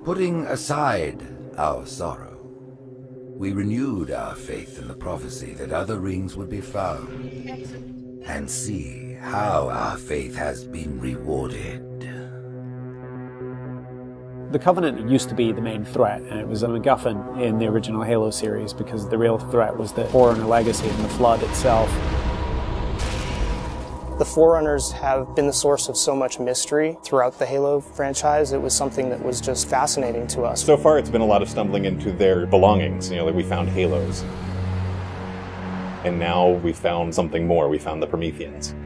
Putting aside our sorrow, we renewed our faith in the prophecy that other rings would be found. Excellent. And see how our faith has been rewarded. The Covenant used to be the main threat, and it was a MacGuffin in the original Halo series because the real threat was the Forerunner legacy and the Flood itself. The Forerunners have been the source of so much mystery throughout the Halo franchise. It was something that was just fascinating to us. So far it's been a lot of stumbling into their belongings. Like we found Halos. And now we found something more. We found the Prometheans.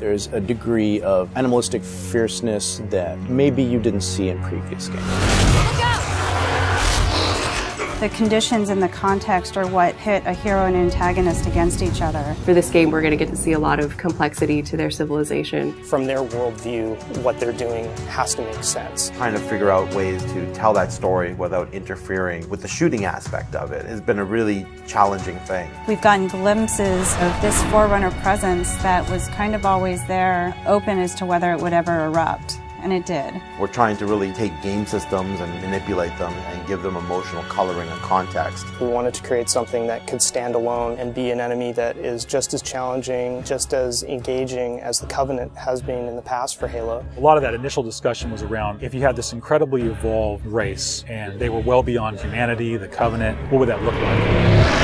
There's a degree of animalistic fierceness that maybe you didn't see in previous games. Look out! The conditions and the context are what pit a hero and antagonist against each other. For this game, we're going to get to see a lot of complexity to their civilization. From their worldview, what they're doing has to make sense. Trying to figure out ways to tell that story without interfering with the shooting aspect of it has been a really challenging thing. We've gotten glimpses of this Forerunner presence that was kind of always there, open as to whether it would ever erupt. And it did. We're trying to really take game systems and manipulate them and give them emotional coloring and context. We wanted to create something that could stand alone and be an enemy that is just as challenging, just as engaging as the Covenant has been in the past for Halo. A lot of that initial discussion was around if you had this incredibly evolved race and they were well beyond humanity, the Covenant, what would that look like?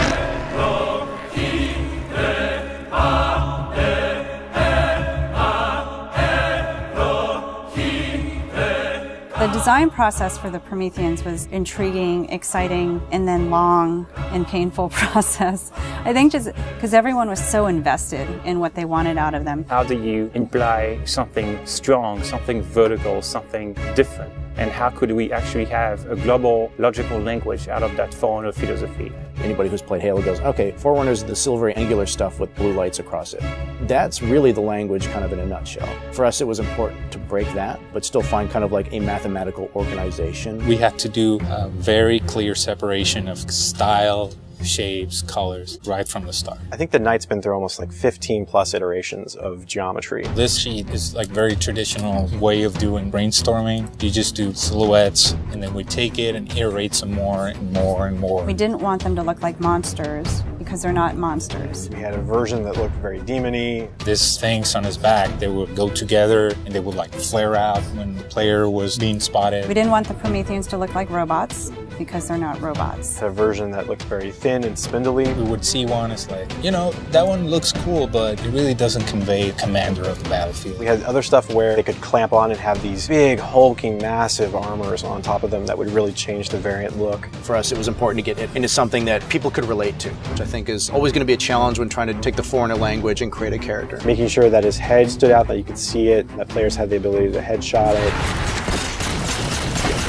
The design process for the Prometheans was intriguing, exciting, and then long and painful process. I think just because everyone was so invested in what they wanted out of them. How do you imply something strong, something vertical, something different? And how could we actually have a global logical language out of that Forerunner philosophy? Anybody who's played Halo goes, okay, Forerunners is the silvery angular stuff with blue lights across it. That's really the language kind of in a nutshell. For us, it was important to break that, but still find kind of like a mathematical organization. We had to do a very clear separation of style, shapes, colors, right from the start. I think the Knight's been through almost like 15 plus iterations of geometry. This sheet is like very traditional way of doing brainstorming. You just do silhouettes and then we take it and iterate some more and more and more. We didn't want them to look like monsters because they're not monsters. We had a version that looked very demon-y. These things on his back, they would go together and they would like flare out when the player was being spotted. We didn't want the Prometheans to look like robots because they're not robots. A version that looked very thin and spindly. We would see one as like, you know, that one looks cool, but it really doesn't convey commander of the battlefield. We had other stuff where they could clamp on and have these big, hulking, massive armors on top of them that would really change the variant look. For us, it was important to get it into something that people could relate to, which I think is always going to be a challenge when trying to take the Foreigner language and create a character. Making sure that his head stood out, that you could see it, that players had the ability to headshot it.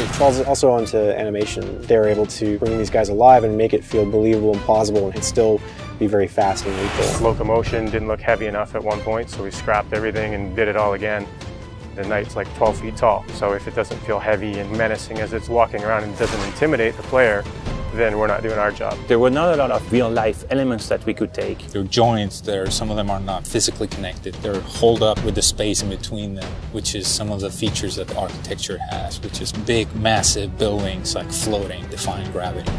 It falls also onto animation. They're able to bring these guys alive and make it feel believable and plausible and still be very fast and lethal. Locomotion didn't look heavy enough at one point, so we scrapped everything and did it all again. The Knight's like 12 feet tall, so if it doesn't feel heavy and menacing as it's walking around and doesn't intimidate the player, then we're not doing our job. There were not a lot of real-life elements that we could take. There are joints there, some of them are not physically connected. They're holed up with the space in between them, which is some of the features that the architecture has, which is big, massive buildings like floating, defying gravity.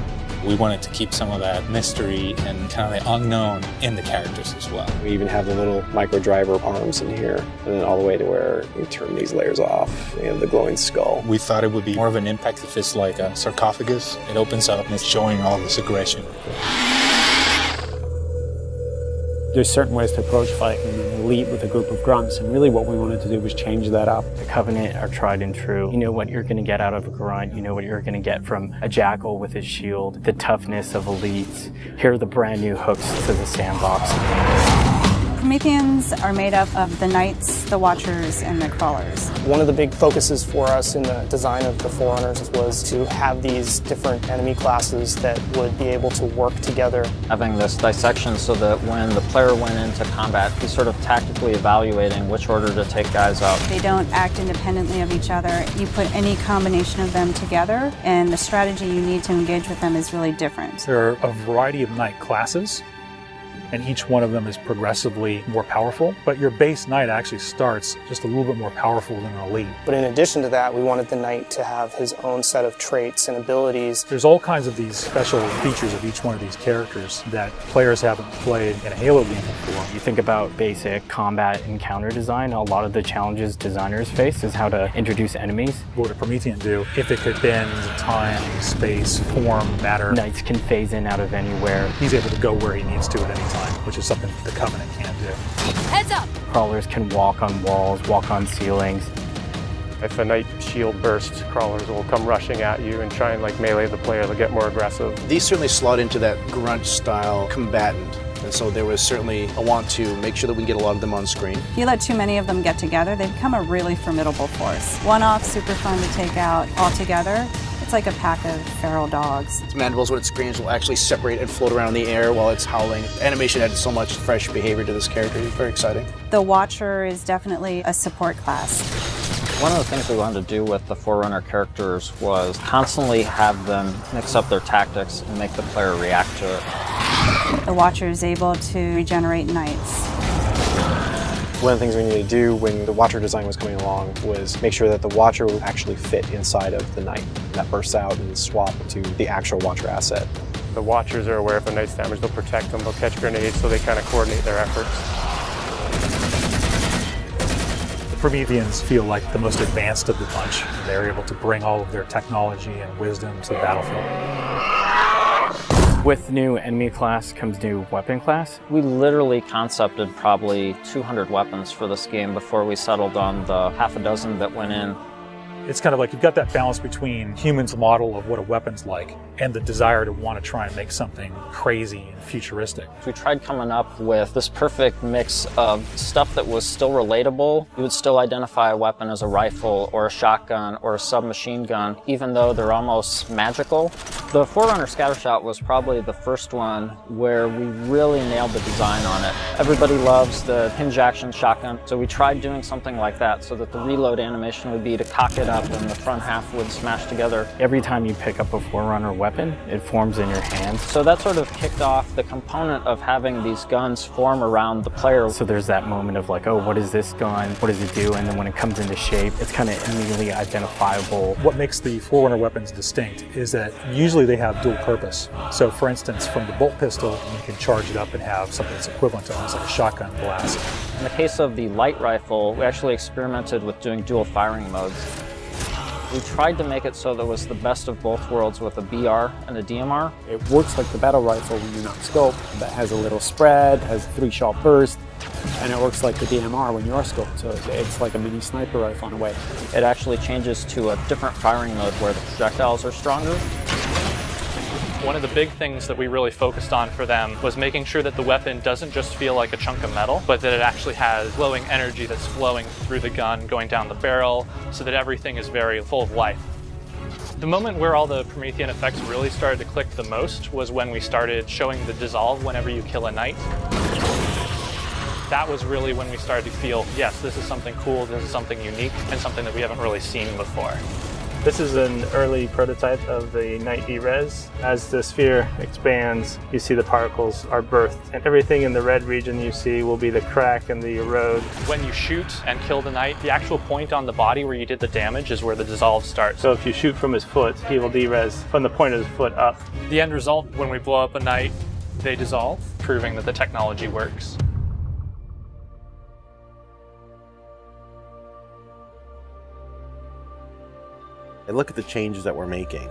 We wanted to keep some of that mystery and kind of the unknown in the characters as well. We even have the little micro driver arms in here, and then all the way to where we turn these layers off. We have the glowing skull. We thought it would be more of an impact if it's like a sarcophagus. It opens up and it's showing all this aggression. There's certain ways to approach fighting an elite with a group of grunts, and really what we wanted to do was change that up. The Covenant are tried and true. You know what you're going to get out of a grunt. You know what you're going to get from a jackal with his shield. The toughness of elites. Here are the brand new hooks to the sandbox. Prometheans are made up of the Knights, the Watchers, and the Crawlers. One of the big focuses for us in the design of the Forerunners was to have these different enemy classes that would be able to work together. Having this dissection so that when the player went into combat, he's sort of tactically evaluating which order to take guys out. They don't act independently of each other. You put any combination of them together, and the strategy you need to engage with them is really different. There are a variety of Knight classes. and each one of them is progressively more powerful. But your base knight actually starts just a little bit more powerful than an elite. But in addition to that, we wanted the knight to have his own set of traits and abilities. There's all kinds of these special features of each one of these characters that players haven't played in a Halo game before. You think about basic combat encounter design, a lot of the challenges designers face is how to introduce enemies. What would a Promethean do if it could bend time, space, form, matter? Knights can phase in out of anywhere. He's able to go where he needs to at any time, which is something the Covenant can't do. Heads up! Crawlers can walk on walls, walk on ceilings. If a knight shield bursts, crawlers will come rushing at you and try and melee the player to get more aggressive. These certainly slot into that grunt style combatant. And so there was certainly a want to make sure that we can get a lot of them on screen. If you let too many of them get together, they become a really formidable force. One-off, super fun to take out all together. It's like a pack of feral dogs. Its mandibles, when it screams, will actually separate and float around in the air while it's howling. Animation added so much fresh behavior to this character. It's very exciting. The Watcher is definitely a support class. One of the things we wanted to do with the Forerunner characters was constantly have them mix up their tactics and make the player react to it. The Watcher is able to regenerate knights. One of the things we needed to do when the Watcher design was coming along was make sure that the Watcher would actually fit inside of the Knight. That bursts out and swap to the actual Watcher asset. The Watchers are aware if a Knight's damaged, they'll protect them, they'll catch grenades, so they kind of coordinate their efforts. The Prometheans feel like the most advanced of the bunch. They're able to bring all of their technology and wisdom to the battlefield. With new enemy class comes new weapon class. We literally concepted probably 200 weapons for this game before we settled on the half a dozen that went in. It's kind of like you've got that balance between humans' model of what a weapon's like and the desire to want to try and make something crazy and futuristic. We tried coming up with this perfect mix of stuff that was still relatable. You would still identify a weapon as a rifle or a shotgun or a submachine gun, even though they're almost magical. The Forerunner Scattershot was probably the first one where we really nailed the design on it. Everybody loves the hinge action shotgun, so we tried doing something like that so that the reload animation would be to cock it up and the front half would smash together. Every time you pick up a Forerunner weapon, it forms in your hand. So that sort of kicked off the component of having these guns form around the player. So there's that moment of like, oh, what is this gun? What does it do? And then when it comes into shape, it's kind of immediately identifiable. What makes the Forerunner weapons distinct is that usually they have dual purpose. So for instance, from the bolt pistol, you can charge it up and have something that's equivalent to almost like a shotgun blast. In the case of the light rifle, we actually experimented with doing dual firing modes. We tried to make it so there was the best of both worlds with a BR and a DMR. It works like the battle rifle when you're not scoped. That has a little spread, has a 3-shot burst, and it works like the DMR when you are scoped. So it's like a mini sniper rifle in a way. It actually changes to a different firing mode where the projectiles are stronger. One of the big things that we really focused on for them was making sure that the weapon doesn't just feel like a chunk of metal, but that it actually has glowing energy that's flowing through the gun, going down the barrel, so that everything is very full of life. The moment where all the Promethean effects really started to click the most was when we started showing the dissolve whenever you kill a knight. That was really when we started to feel, yes, this is something cool, this is something unique, and something that we haven't really seen before. This is an early prototype of the Knight E-Res. As the sphere expands, you see the particles are birthed, and everything in the red region you see will be the crack and the erode. When you shoot and kill the knight, the actual point on the body where you did the damage is where the dissolve starts. So if you shoot from his foot, he will de-res from the point of his foot up. The end result, when we blow up a knight, they dissolve, proving that the technology works. I look at the changes that we're making,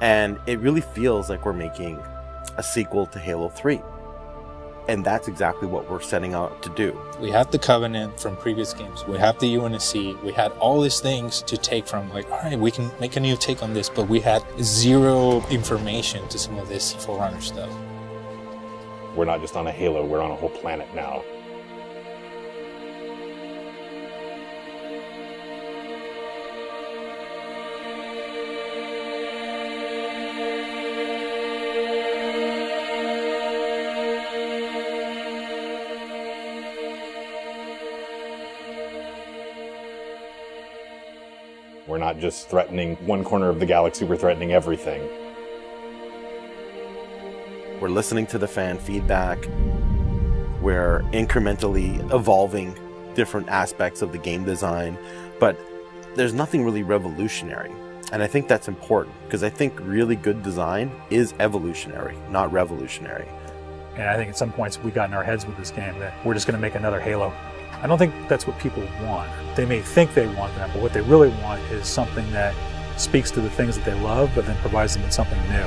and it really feels like we're making a sequel to Halo 3. And that's exactly what we're setting out to do. We have the Covenant from previous games. We have the UNSC. We had all these things to take from, like, all right, we can make a new take on this, but we had zero information to some of this Forerunner stuff. We're not just on a Halo, we're on a whole planet now. We're not just threatening one corner of the galaxy, we're threatening everything. We're listening to the fan feedback. We're incrementally evolving different aspects of the game design, but there's nothing really revolutionary. And I think that's important, because I think really good design is evolutionary, not revolutionary. And I think at some points we got in our heads with this game that we're just going to make another Halo. I don't think that's what people want. They may think they want that, but what they really want is something that speaks to the things that they love, but then provides them with something new.